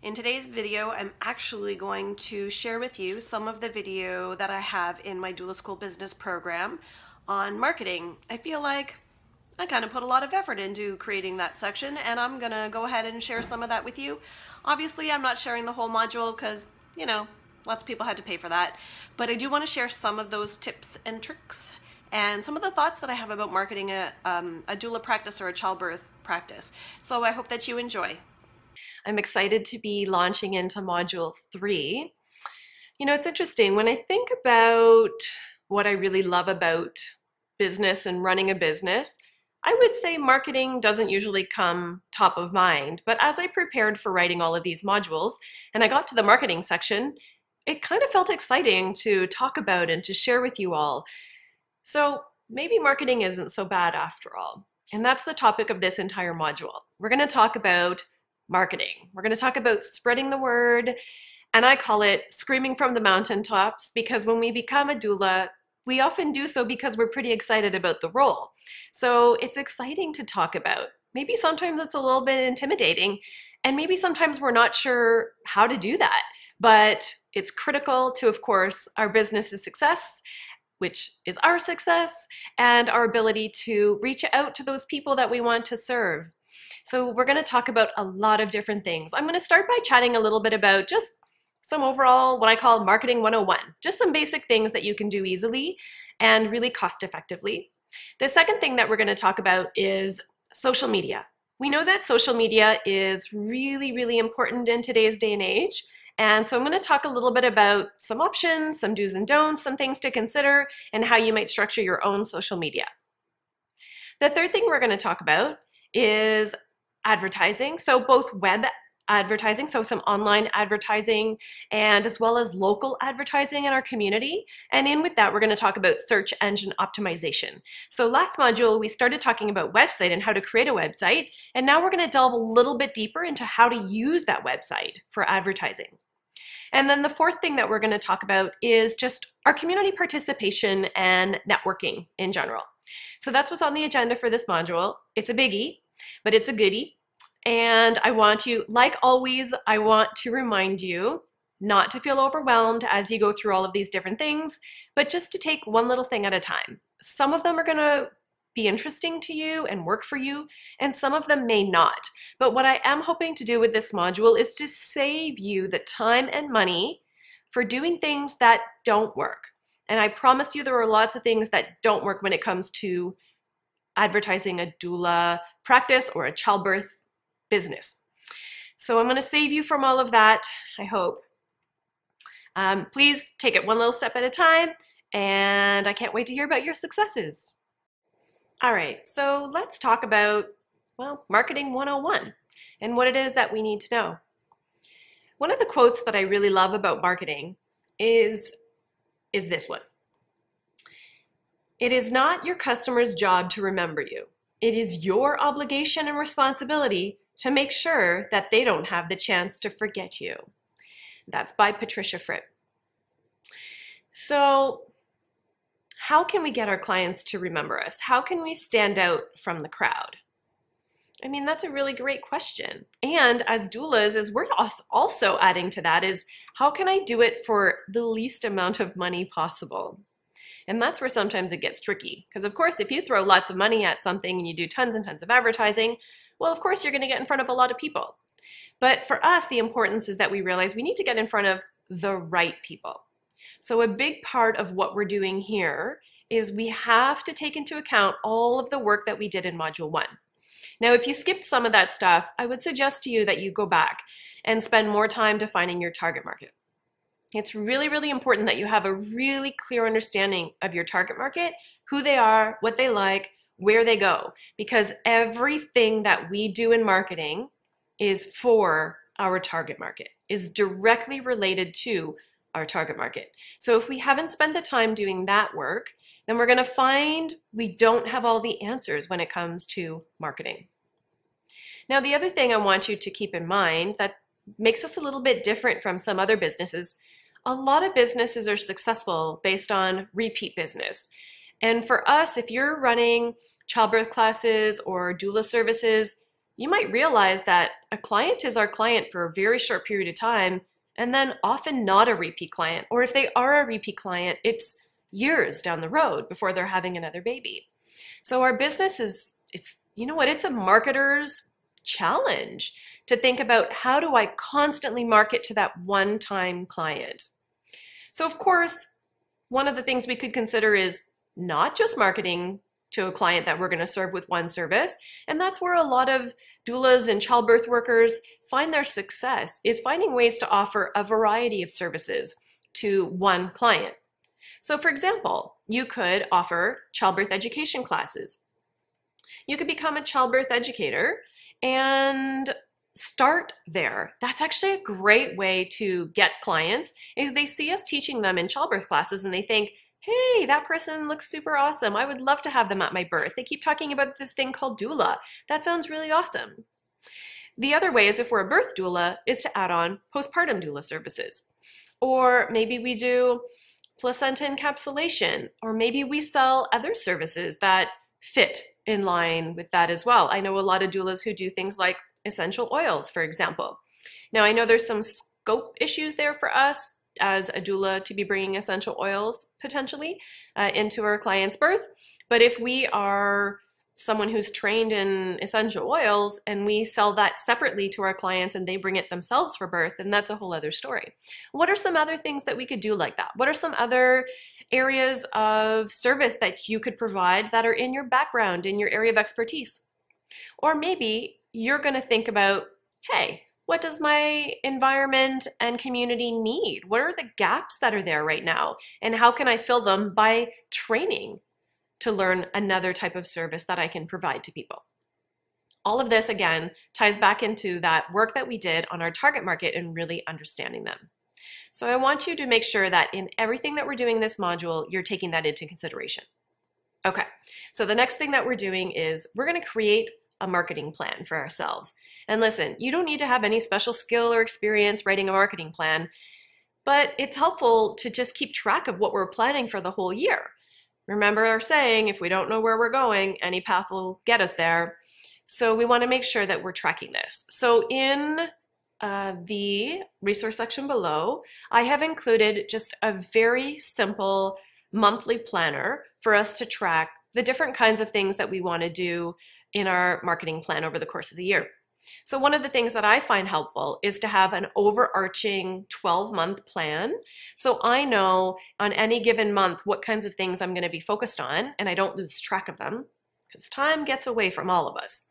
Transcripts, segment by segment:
In today's video, I'm actually going to share with you some of the video that I have in my Doula School Business Program on marketing. I feel like I kind of put a lot of effort into creating that section, and I'm gonna go ahead and share some of that with you. Obviously, I'm not sharing the whole module because, you know, lots of people had to pay for that, but I do want to share some of those tips and tricks and some of the thoughts that I have about marketing a doula practice or a childbirth practice. So I hope that you enjoy. I'm excited to be launching into Module 3. You know, it's interesting, when I think about what I really love about business and running a business, I would say marketing doesn't usually come top of mind. But as I prepared for writing all of these modules, and I got to the marketing section, it kind of felt exciting to talk about and to share with you all. So maybe marketing isn't so bad after all. And that's the topic of this entire module. We're going to talk about marketing. We're going to talk about spreading the word, and I call it screaming from the mountaintops, because when we become a doula, we often do so because we're pretty excited about the role. So it's exciting to talk about. Maybe sometimes it's a little bit intimidating, and maybe sometimes we're not sure how to do that, but it's critical to, of course, our business's success, which is our success, and our ability to reach out to those people that we want to serve. So we're going to talk about a lot of different things. I'm going to start by chatting a little bit about just some overall, what I call marketing 101, just some basic things that you can do easily and really cost effectively. The second thing that we're going to talk about is social media. We know that social media is really, really important in today's day and age. And so I'm going to talk a little bit about some options, some do's and don'ts, some things to consider, and how you might structure your own social media. The third thing we're going to talk about is advertising. So both web advertising, so some online advertising, and as well as local advertising in our community. And in with that, we're going to talk about search engine optimization. So last module, we started talking about website and how to create a website. And now we're going to delve a little bit deeper into how to use that website for advertising. And then the fourth thing that we're going to talk about is just our community participation and networking in general. So that's what's on the agenda for this module. It's a biggie, but it's a goodie. And I want to, like always, I want to remind you not to feel overwhelmed as you go through all of these different things, but just to take one little thing at a time. Some of them are going to be interesting to you and work for you, and some of them may not. But what I am hoping to do with this module is to save you the time and money for doing things that don't work. And I promise you there are lots of things that don't work when it comes to advertising a doula practice or a childbirth business. So I'm going to save you from all of that, I hope. Please take it one little step at a time, and I can't wait to hear about your successes. All right, so let's talk about, well, marketing 101 and what it is that we need to know. One of the quotes that I really love about marketing is this one. It is not your customer's job to remember you. It is your obligation and responsibility to make sure that they don't have the chance to forget you. That's by Patricia Fripp. So how can we get our clients to remember us? How can we stand out from the crowd? I mean, that's a really great question. And as doulas, as we're also adding to that, is how can I do it for the least amount of money possible? And that's where sometimes it gets tricky. Because of course, if you throw lots of money at something and you do tons and tons of advertising, well, of course, you're going to get in front of a lot of people. But for us, the importance is that we realize we need to get in front of the right people. So a big part of what we're doing here is we have to take into account all of the work that we did in Module 1. Now, if you skipped some of that stuff, I would suggest to you that you go back and spend more time defining your target market. It's really, really important that you have a really clear understanding of your target market, who they are, what they like, where they go, because everything that we do in marketing is for our target market, is directly related to our target market. So if we haven't spent the time doing that work, then we're going to find we don't have all the answers when it comes to marketing. Now, the other thing I want you to keep in mind that makes us a little bit different from some other businesses, a lot of businesses are successful based on repeat business. And for us, if you're running childbirth classes or doula services, you might realize that a client is our client for a very short period of time and then often not a repeat client. Or if they are a repeat client, it's years down the road before they're having another baby. So our business is, you know what, it's a marketer's challenge to think about, how do I constantly market to that one-time client? So of course, one of the things we could consider is not just marketing to a client that we're going to serve with one service. And that's where a lot of doulas and childbirth workers find their success, is finding ways to offer a variety of services to one client. So for example, you could offer childbirth education classes. You could become a childbirth educator and start there. That's actually a great way to get clients, is they see us teaching them in childbirth classes and they think, hey, that person looks super awesome. I would love to have them at my birth. They keep talking about this thing called doula. That sounds really awesome. The other way is, if we're a birth doula, is to add on postpartum doula services. Or maybe we do placenta encapsulation, or maybe we sell other services that fit in line with that as well. I know a lot of doulas who do things like essential oils, for example. Now, I know there's some scope issues there for us as a doula to be bringing essential oils potentially into our client's birth. But if we are someone who's trained in essential oils and we sell that separately to our clients and they bring it themselves for birth, then that's a whole other story. What are some other things that we could do like that? What are some other areas of service that you could provide that are in your background, in your area of expertise? Or maybe you're going to think about, hey, what does my environment and community need? What are the gaps that are there right now? And how can I fill them by training to learn another type of service that I can provide to people? All of this, again, ties back into that work that we did on our target market and really understanding them. So I want you to make sure that in everything that we're doing in this module, you're taking that into consideration. Okay, so the next thing that we're doing is we're going to create a marketing plan for ourselves. And listen, you don't need to have any special skill or experience writing a marketing plan, but it's helpful to just keep track of what we're planning for the whole year. Remember our saying, if we don't know where we're going, any path will get us there. So we want to make sure that we're tracking this. So in the resource section below, I have included just a very simple monthly planner for us to track the different kinds of things that we want to do in our marketing plan over the course of the year. So one of the things that I find helpful is to have an overarching 12-month plan. So I know on any given month what kinds of things I'm going to be focused on, and I don't lose track of them because time gets away from all of us.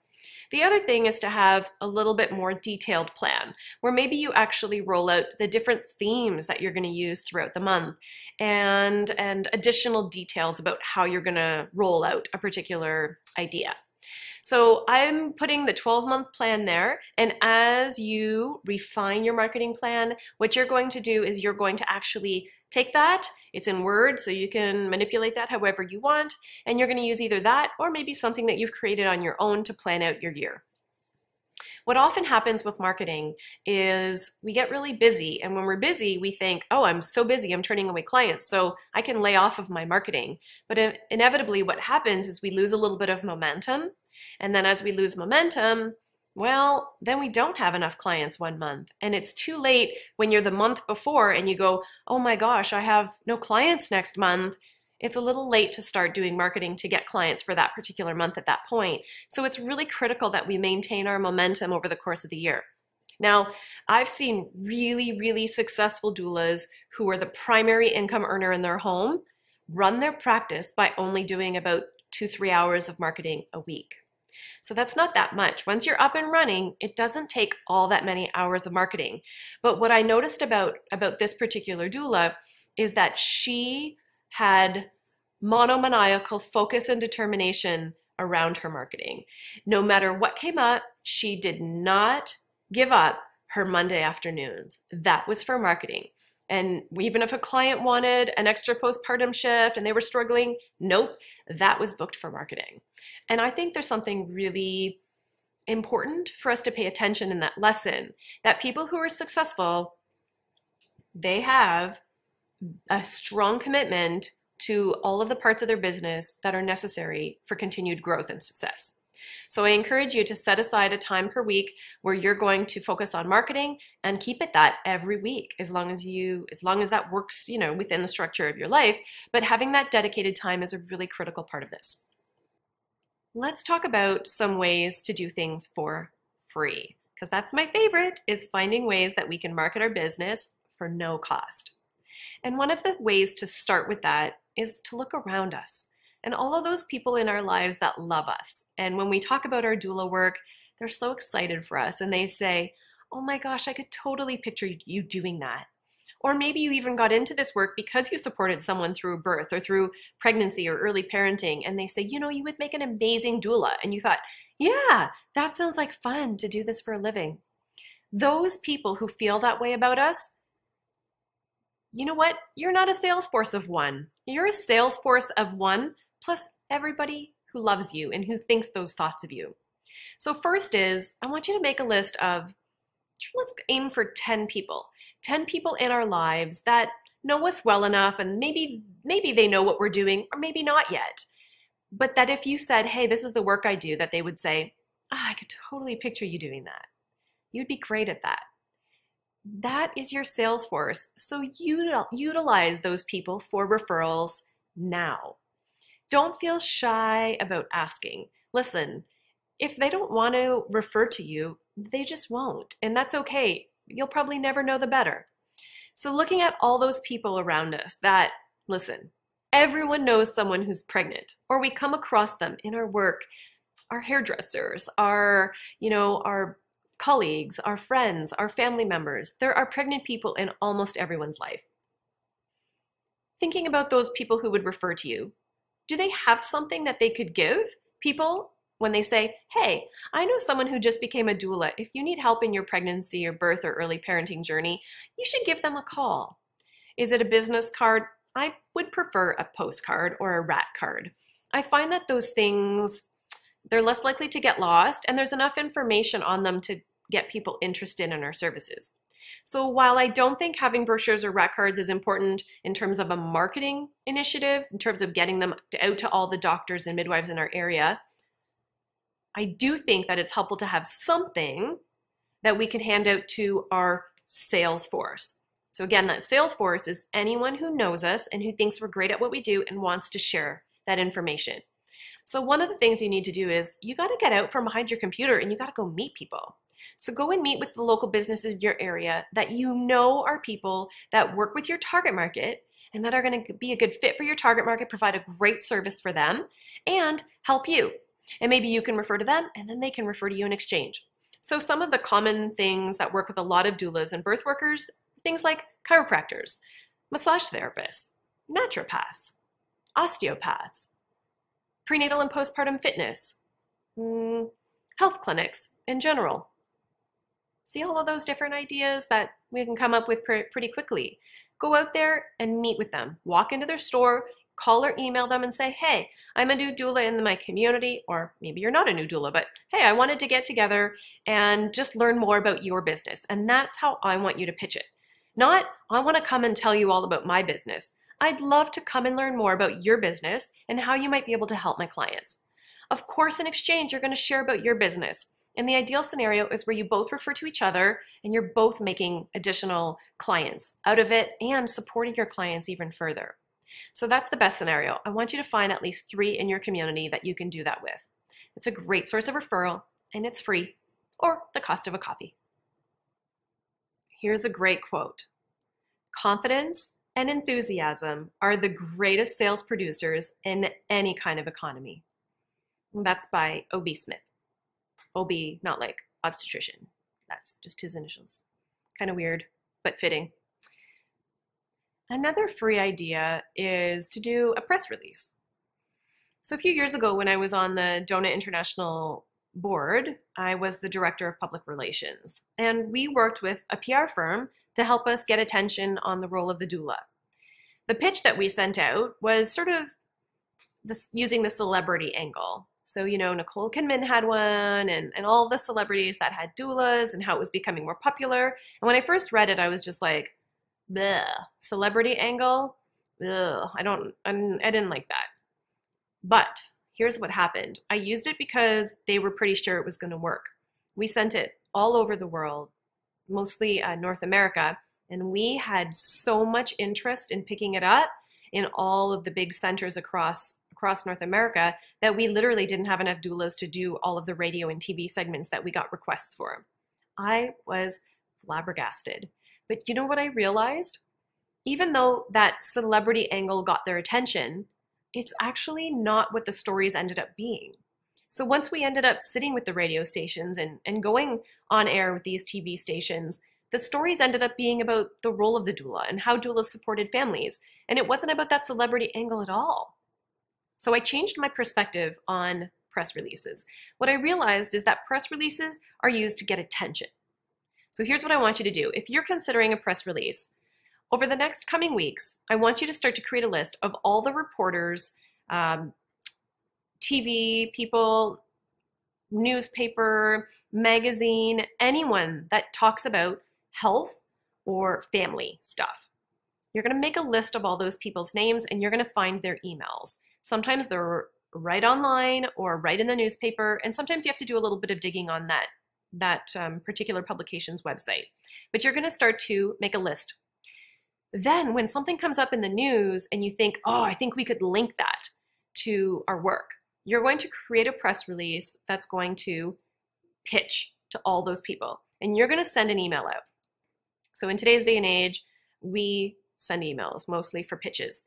The other thing is to have a little bit more detailed plan where maybe you actually roll out the different themes that you're going to use throughout the month and additional details about how you're going to roll out a particular idea. So I'm putting the 12-month plan there, and as you refine your marketing plan, what you're going to do is you're going to actually take that, it's in Word, so you can manipulate that however you want, and you're going to use either that or maybe something that you've created on your own to plan out your year. What often happens with marketing is we get really busy, and when we're busy, we think, oh, I'm so busy, I'm turning away clients, so I can lay off of my marketing. But inevitably what happens is we lose a little bit of momentum, and then as we lose momentum, well, then we don't have enough clients one month. And it's too late when you're the month before and you go, oh my gosh, I have no clients next month. It's a little late to start doing marketing to get clients for that particular month at that point. So it's really critical that we maintain our momentum over the course of the year. Now, I've seen really, really successful doulas who are the primary income earner in their home run their practice by only doing about 2-3 hours of marketing a week. So that's not that much. Once you're up and running, it doesn't take all that many hours of marketing. But what I noticed about this particular doula is that she had monomaniacal focus and determination around her marketing. No matter what came up, she did not give up her Monday afternoons. That was for marketing. And even if a client wanted an extra postpartum shift and they were struggling, nope, that was booked for marketing. And I think there's something really important for us to pay attention in that lesson, that people who are successful, they have a strong commitment to all of the parts of their business that are necessary for continued growth and success. So I encourage you to set aside a time per week where you're going to focus on marketing and keep it that every week as long as that works, within the structure of your life. But having that dedicated time is a really critical part of this. Let's talk about some ways to do things for free, because that's my favorite, is finding ways that we can market our business for no cost. And one of the ways to start with that is to look around us and all of those people in our lives that love us. And when we talk about our doula work, they're so excited for us and they say, oh my gosh, I could totally picture you doing that. Or maybe you even got into this work because you supported someone through birth or through pregnancy or early parenting, and they say, you would make an amazing doula. And you thought, yeah, that sounds like fun to do this for a living. Those people who feel that way about us, you know what? You're not a sales force of one. You're a sales force of one plus everybody who loves you and who thinks those thoughts of you. So first is, I want you to make a list of, let's aim for 10 people. 10 people in our lives that know us well enough, and maybe they know what we're doing, or maybe not yet. But that if you said, hey, this is the work I do, that they would say, I could totally picture you doing that. You'd be great at that. That is your sales force. So utilize those people for referrals now. Don't feel shy about asking. Listen, if they don't want to refer to you, they just won't. And that's okay. You'll probably never know the better. So looking at all those people around us that, listen, everyone knows someone who's pregnant, or we come across them in our work, our hairdressers, our colleagues, our friends, our family members. There are pregnant people in almost everyone's life. Thinking about those people who would refer to you, do they have something that they could give people when they say, hey, I know someone who just became a doula. If you need help in your pregnancy or birth or early parenting journey, you should give them a call. Is it a business card? I would prefer a postcard or a rat card. I find that those things, they're less likely to get lost, and there's enough information on them to get people interested in our services. So while I don't think having brochures or rat cards is important in terms of a marketing initiative, in terms of getting them out to all the doctors and midwives in our area, I do think that it's helpful to have something that we can hand out to our sales force. So again, that sales force is anyone who knows us and who thinks we're great at what we do and wants to share that information. So one of the things you need to do is you got to get out from behind your computer and you got to go meet people. So go and meet with the local businesses in your area that you know are people that work with your target market and that are going to be a good fit for your target market, provide a great service for them, and help you. And maybe you can refer to them and then they can refer to you in exchange. So some of the common things that work with a lot of doulas and birth workers, things like chiropractors, massage therapists, naturopaths, osteopaths, prenatal and postpartum fitness, health clinics in general. See all of those different ideas that we can come up with pretty quickly. Go out there and meet with them. Walk into their store, call or email them and say, hey, I'm a new doula in my community, or maybe you're not a new doula, but hey, I wanted to get together and just learn more about your business. And that's how I want you to pitch it. Not, I want to come and tell you all about my business. I'd love to come and learn more about your business and how you might be able to help my clients. Of course, in exchange, you're going to share about your business. And the ideal scenario is where you both refer to each other and you're both making additional clients out of it and supporting your clients even further. So that's the best scenario. I want you to find at least 3 in your community that you can do that with. It's a great source of referral and it's free, or the cost of a coffee. Here's a great quote. Confidence and enthusiasm are the greatest sales producers in any kind of economy. And that's by O.B. Smith. O.B., not like obstetrician. That's just his initials. Kind of weird, but fitting. Another free idea is to do a press release. So a few years ago when I was on the DONA International board, I was the director of public relations. And we worked with a PR firm to help us get attention on the role of the doula. The pitch that we sent out was sort of using the celebrity angle. So, Nicole Kidman had one and all the celebrities that had doulas and how it was becoming more popular. And when I first read it, I was just like, bleh, celebrity angle? Ugh, I didn't like that. But here's what happened. I used it because they were pretty sure it was going to work. We sent it all over the world, mostly North America, and we had so much interest in picking it up in all of the big centers across North America that we literally didn't have enough doulas to do all of the radio and TV segments that we got requests for. I was flabbergasted. But you know what I realized? Even though that celebrity angle got their attention, it's actually not what the stories ended up being. So once we ended up sitting with the radio stations and going on air with these TV stations, the stories ended up being about the role of the doula and how doulas supported families. And it wasn't about that celebrity angle at all. So I changed my perspective on press releases. What I realized is that press releases are used to get attention. So here's what I want you to do. If you're considering a press release, over the next coming weeks, I want you to start to create a list of all the reporters, TV people, newspaper, magazine, anyone that talks about health or family stuff. You're going to make a list of all those people's names and you're going to find their emails. Sometimes they're right online or right in the newspaper, and sometimes you have to do a little bit of digging on that particular publication's website. But you're going to start to make a list. Then when something comes up in the news and you think, oh, I think we could link that to our work, you're going to create a press release that's going to pitch to all those people. And you're going to send an email out. So in today's day and age, we send emails mostly for pitches.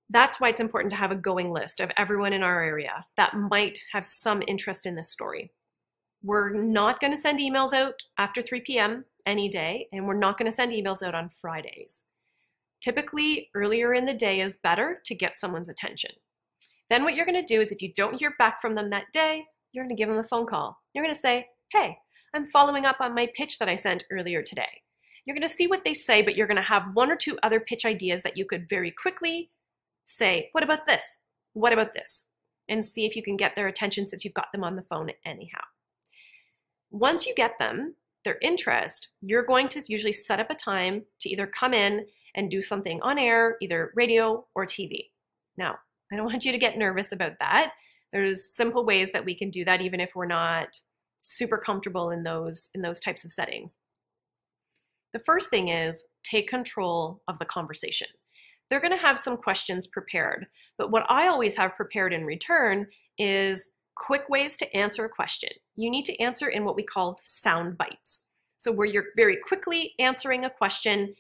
That's why it's important to have a going list of everyone in our area that might have some interest in this story. We're not going to send emails out after 3 p.m. any day, and we're not going to send emails out on Fridays. Typically, earlier in the day is better to get someone's attention. Then what you're going to do is if you don't hear back from them that day, you're going to give them a phone call. You're going to say, hey, I'm following up on my pitch that I sent earlier today. You're going to see what they say, but you're going to have 1 or 2 other pitch ideas that you could very quickly say, what about this? What about this? And see if you can get their attention since you've got them on the phone anyhow. Once you get them, their interest, you're going to usually set up a time to either come in and do something on air, either radio or TV. Now, I don't want you to get nervous about that. There's simple ways that we can do that even if we're not super comfortable in those types of settings. The first thing is take control of the conversation. They're going to have some questions prepared, but what I always have prepared in return is quick ways to answer a question. You need to answer in what we call sound bites. So where you're very quickly answering a question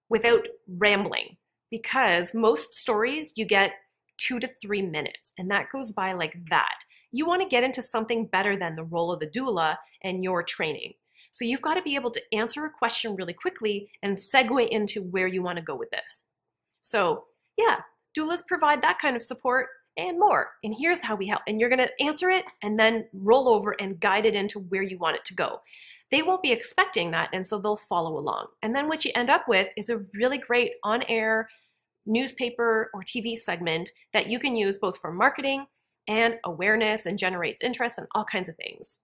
without rambling, because most stories you get 2 to 3 minutes, and that goes by like that. You want to get into something better than the role of the doula and your training. So you've got to be able to answer a question really quickly and segue into where you want to go with this. So yeah, doulas provide that kind of support and more. And here's how we help. And you're going to answer it and then roll over and guide it into where you want it to go. They won't be expecting that, and so they'll follow along. And then what you end up with is a really great on-air newspaper or TV segment that you can use both for marketing and awareness and generates interest and all kinds of things.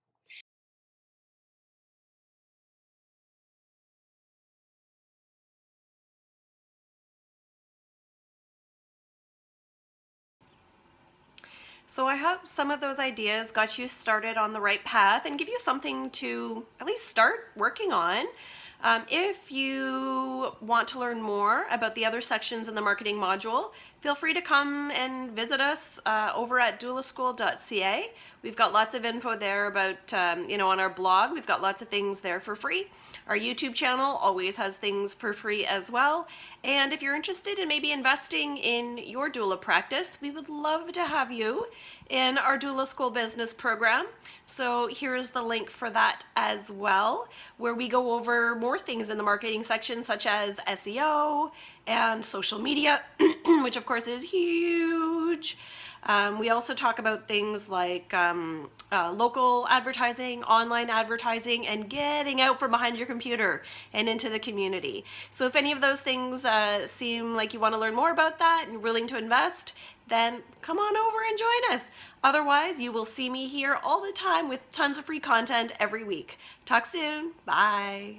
So I hope some of those ideas got you started on the right path and give you something to at least start working on. If you want to learn more about the other sections in the marketing module, feel free to come and visit us over at doulaschool.ca. We've got lots of info there about, on our blog, we've got lots of things there for free. Our YouTube channel always has things for free as well. And if you're interested in maybe investing in your doula practice, we would love to have you in our Doula School Business Program. So here's the link for that as well, where we go over more things in the marketing section, such as SEO and social media, which of course is huge. We also talk about things like local advertising, online advertising, and getting out from behind your computer and into the community. So if any of those things seem like you want to learn more about that and you're willing to invest, then come on over and join us. Otherwise, you will see me here all the time with tons of free content every week. Talk soon. Bye.